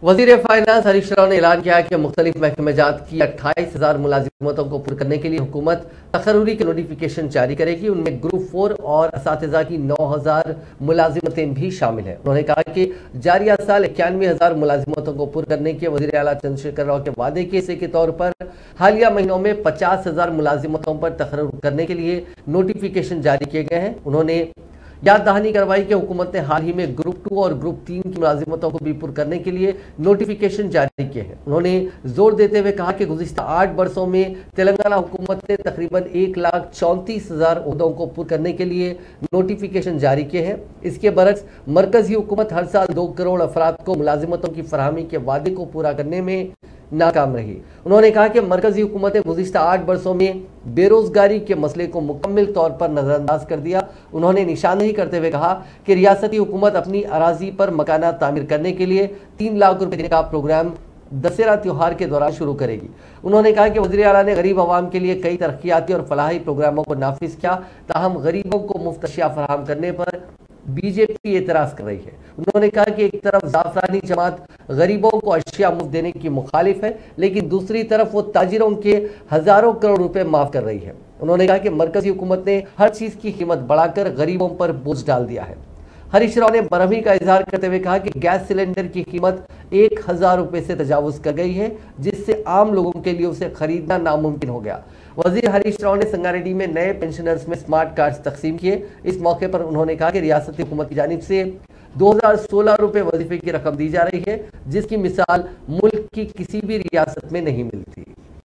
वजीर फाइनेंस हरीश राव ने ऐलान किया कि मुख्तलिफ महकमे जात की 28,000 मुलाजिमतों को पूरा करने के लिए हुकूमत तकर्रुरी के नोटिफिकेशन जारी करेगी। उनमें ग्रुप 4 और असातिज़ा की 9,000 मुलाजिमतें भी शामिल हैं। उन्होंने कहा कि जारिया साल 91,000 मुलाजिमतों को पूरा करने के वजीर आला चंद्रशेखर राव के वादे के हिस्से के तौर पर हालिया महीनों में 50,000 मुलाजिमतों पर तकर्रुर करने के लिए नोटिफिकेशन जारी किए गए हैं। उन्होंने याद दहानी करवाई कि हुकूमत ने हाल ही में ग्रुप 2 और ग्रुप 3 की मुलाजिमतों को भी पूरा करने के लिए नोटिफिकेशन जारी किए हैं। उन्होंने जोर देते हुए कहा कि गुज़िश्ता 8 बरसों में तेलंगाना हुकूमत ने तकरीबन 1,34,000 ओहदों को पूरा करने के लिए नोटिफिकेशन जारी किए हैं। इसके बरक्स मरकजी हुकूमत हर साल 2 करोड़ अफराद को मुलाजिमतों की फराहमी के वादे को पूरा करने में नाकाम रही। उन्होंने कहा कि मरकजी हुकूमत ने गुज़िश्ता 8 बरसों में बेरोजगारी के मसले को मुकम्मल तौर पर नजरअंदाज कर दिया। उन्होंने निशानदेही करते हुए कहा कि रियासती हुकूमत अपनी अराजी पर मकाना तामीर करने के लिए 3 लाख रुपए देने का प्रोग्राम दशहरा त्योहार के दौरान शुरू करेगी। उन्होंने कहा कि वज़ीर आला ने गरीब आवाम के लिए कई तरक्याती और फलाही प्रोग्रामों को नाफिज किया, ताहम गरीबों को मुफ्त अशिया फराहम करने पर बीजेपी एतराज कर रही है। उन्होंने कहा कि एक तरफ जाफरानी जमात गरीबों को अशिया मुफ्त देने की मुखालिफ है, लेकिन दूसरी तरफ वो ताजिरों के हजारों करोड़ रुपए माफ कर रही है। उन्होंने कहा कि मरकजी हुकूमत ने हर चीज की कीमत बढ़ाकर गरीबों पर बोझ डाल दिया है। हरीश राव ने बरहमी का इजहार करते हुए कहा कि गैस सिलेंडर की कीमत 1,000 रुपए से तजावुज कर गई है, जिससे आम लोगों के लिए उसे खरीदना नामुमकिन हो गया। वजीर हरीश राव ने संगारेड्डी में नए पेंशनर्स में स्मार्ट कार्ड्स तकसीम किए। इस मौके पर उन्होंने कहा कि रियासती हुकूमत की जानिब से 2016 रुपए वजीफे की रकम दी जा रही है, जिसकी मिसाल मुल्क की किसी भी रियासत में नहीं मिलती।